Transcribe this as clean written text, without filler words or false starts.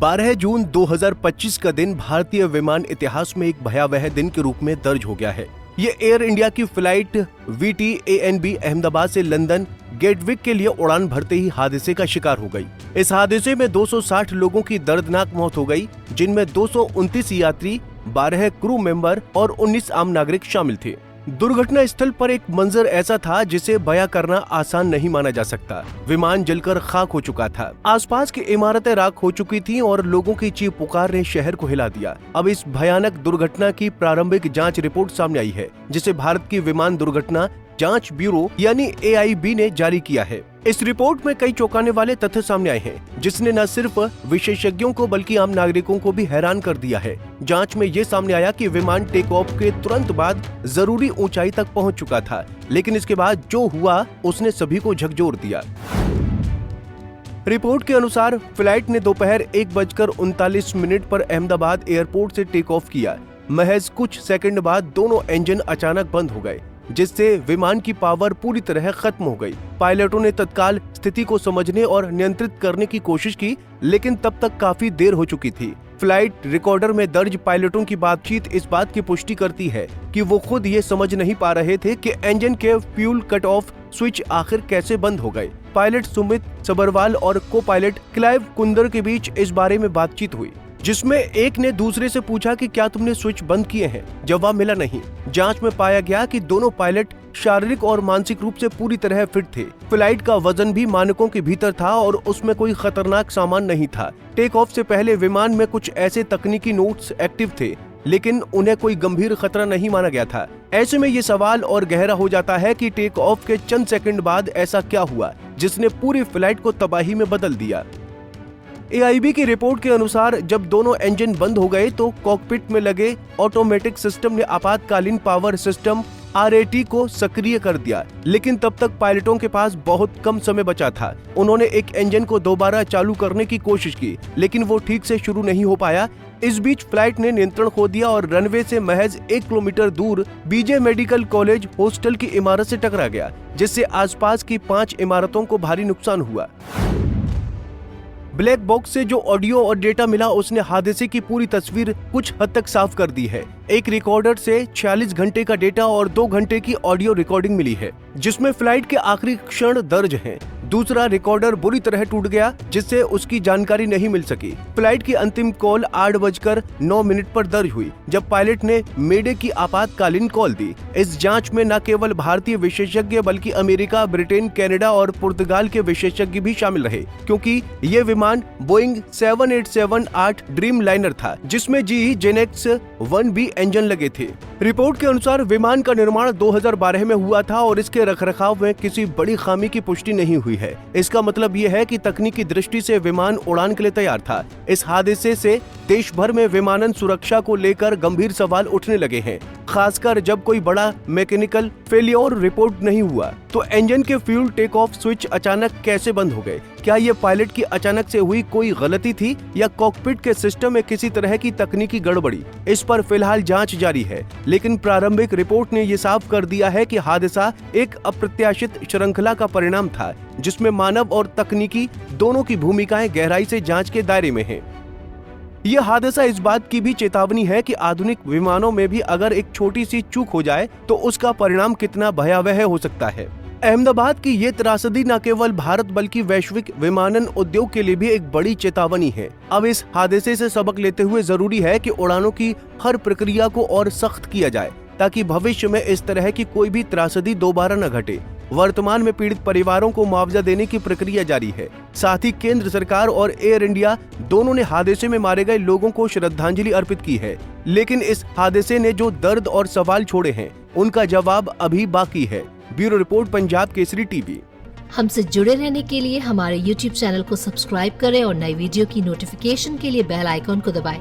12 जून 2025 का दिन भारतीय विमान इतिहास में एक भयावह दिन के रूप में दर्ज हो गया है। ये एयर इंडिया की फ्लाइट VT-ANB अहमदाबाद से लंदन गेटविक के लिए उड़ान भरते ही हादसे का शिकार हो गई। इस हादसे में 260 लोगों की दर्दनाक मौत हो गई, जिनमें 229 यात्री, 12 क्रू मेंबर और 19 आम नागरिक शामिल थे। दुर्घटना स्थल पर एक मंजर ऐसा था जिसे बयां करना आसान नहीं माना जा सकता। विमान जलकर खाक हो चुका था, आसपास की इमारतें राख हो चुकी थीं और लोगों की चीख पुकार ने शहर को हिला दिया। अब इस भयानक दुर्घटना की प्रारंभिक जांच रिपोर्ट सामने आई है, जिसे भारत की विमान दुर्घटना जांच ब्यूरो यानी AIB ने जारी किया है। इस रिपोर्ट में कई चौंकाने वाले तथ्य सामने आए हैं, जिसने न सिर्फ विशेषज्ञों को बल्कि आम नागरिकों को भी हैरान कर दिया है। जांच में ये सामने आया कि विमान टेक ऑफ के तुरंत बाद जरूरी ऊंचाई तक पहुंच चुका था, लेकिन इसके बाद जो हुआ उसने सभी को झकझोर दिया। रिपोर्ट के अनुसार फ्लाइट ने दोपहर 1:39 पर अहमदाबाद एयरपोर्ट से टेक ऑफ किया। महज कुछ सेकंड बाद दोनों इंजन अचानक बंद हो गए, जिससे विमान की पावर पूरी तरह खत्म हो गई। पायलटों ने तत्काल स्थिति को समझने और नियंत्रित करने की कोशिश की, लेकिन तब तक काफी देर हो चुकी थी। फ्लाइट रिकॉर्डर में दर्ज पायलटों की बातचीत इस बात की पुष्टि करती है कि वो खुद ये समझ नहीं पा रहे थे कि इंजन के फ्यूल कट ऑफ स्विच आखिर कैसे बंद हो गए। पायलट सुमित सबरवाल और को पायलट क्लाइव कुंदर के बीच इस बारे में बातचीत हुई, जिसमें एक ने दूसरे से पूछा कि क्या तुमने स्विच बंद किए हैं। जवाब मिला नहीं। जांच में पाया गया कि दोनों पायलट शारीरिक और मानसिक रूप से पूरी तरह फिट थे। फ्लाइट का वजन भी मानकों के भीतर था और उसमें कोई खतरनाक सामान नहीं था। टेक ऑफ से पहले विमान में कुछ ऐसे तकनीकी नोट्स एक्टिव थे, लेकिन उन्हें कोई गंभीर खतरा नहीं माना गया था। ऐसे में ये सवाल और गहरा हो जाता है कि टेक ऑफ के चंद सेकंड बाद ऐसा क्या हुआ जिसने पूरी फ्लाइट को तबाही में बदल दिया। AIB की रिपोर्ट के अनुसार जब दोनों इंजन बंद हो गए तो कॉकपिट में लगे ऑटोमेटिक सिस्टम ने आपातकालीन पावर सिस्टम RAT को सक्रिय कर दिया, लेकिन तब तक पायलटों के पास बहुत कम समय बचा था। उन्होंने एक इंजन को दोबारा चालू करने की कोशिश की, लेकिन वो ठीक से शुरू नहीं हो पाया। इस बीच फ्लाइट ने नियंत्रण खो दिया और रनवे से महज 1 किलोमीटर दूर BJ मेडिकल कॉलेज हॉस्टल की इमारत से टकरा गया, जिससे आसपास की 5 इमारतों को भारी नुकसान हुआ। ब्लैक बॉक्स से जो ऑडियो और डेटा मिला उसने हादसे की पूरी तस्वीर कुछ हद तक साफ कर दी है। एक रिकॉर्डर से 46 घंटे का डेटा और 2 घंटे की ऑडियो रिकॉर्डिंग मिली है, जिसमें फ्लाइट के आखिरी क्षण दर्ज हैं। दूसरा रिकॉर्डर बुरी तरह टूट गया, जिससे उसकी जानकारी नहीं मिल सकी। फ्लाइट की अंतिम कॉल 8:09 पर दर्ज हुई, जब पायलट ने मेडे की आपातकालीन कॉल दी। इस जांच में न केवल भारतीय विशेषज्ञ बल्कि अमेरिका, ब्रिटेन, कनाडा और पुर्तगाल के विशेषज्ञ भी शामिल रहे, क्योंकि ये विमान बोइंग 787-8 ड्रीम लाइनर था, जिसमें GE जेनेक्स 1B इंजन लगे थे। रिपोर्ट के अनुसार विमान का निर्माण 2012 में हुआ था और इसके रखरखाव में किसी बड़ी खामी की पुष्टि नहीं हुई है। इसका मतलब ये है कि तकनीकी दृष्टि से विमान उड़ान के लिए तैयार था। इस हादसे से देश भर में विमानन सुरक्षा को लेकर गंभीर सवाल उठने लगे हैं, खासकर जब कोई बड़ा मैकेनिकल फेलियर रिपोर्ट नहीं हुआ। तो इंजन के फ्यूल टेक ऑफ स्विच अचानक कैसे बंद हो गए? क्या ये पायलट की अचानक से हुई कोई गलती थी या कॉकपिट के सिस्टम में किसी तरह की तकनीकी गड़बड़ी? इस पर फिलहाल जांच जारी है, लेकिन प्रारंभिक रिपोर्ट ने ये साफ कर दिया है कि हादसा एक अप्रत्याशित श्रृंखला का परिणाम था, जिसमें मानव और तकनीकी दोनों की भूमिकाएं गहराई से जांच के दायरे में हैं। यह हादसा इस बात की भी चेतावनी है कि आधुनिक विमानों में भी अगर एक छोटी सी चूक हो जाए तो उसका परिणाम कितना भयावह हो सकता है। अहमदाबाद की ये त्रासदी न केवल भारत बल्कि वैश्विक विमानन उद्योग के लिए भी एक बड़ी चेतावनी है। अब इस हादसे से सबक लेते हुए जरूरी है कि उड़ानों की हर प्रक्रिया को और सख्त किया जाए, ताकि भविष्य में इस तरह की कोई भी त्रासदी दोबारा न घटे। वर्तमान में पीड़ित परिवारों को मुआवजा देने की प्रक्रिया जारी है। साथ ही केंद्र सरकार और एयर इंडिया दोनों ने हादसे में मारे गए लोगों को श्रद्धांजलि अर्पित की है, लेकिन इस हादसे ने जो दर्द और सवाल छोड़े हैं उनका जवाब अभी बाकी है। Bureau report, Punjab Kesari TV. हमसे जुड़े रहने के लिए हमारे YouTube चैनल को सब्सक्राइब करें और नई वीडियो की नोटिफिकेशन के लिए बेल आइकॉन को दबाएं।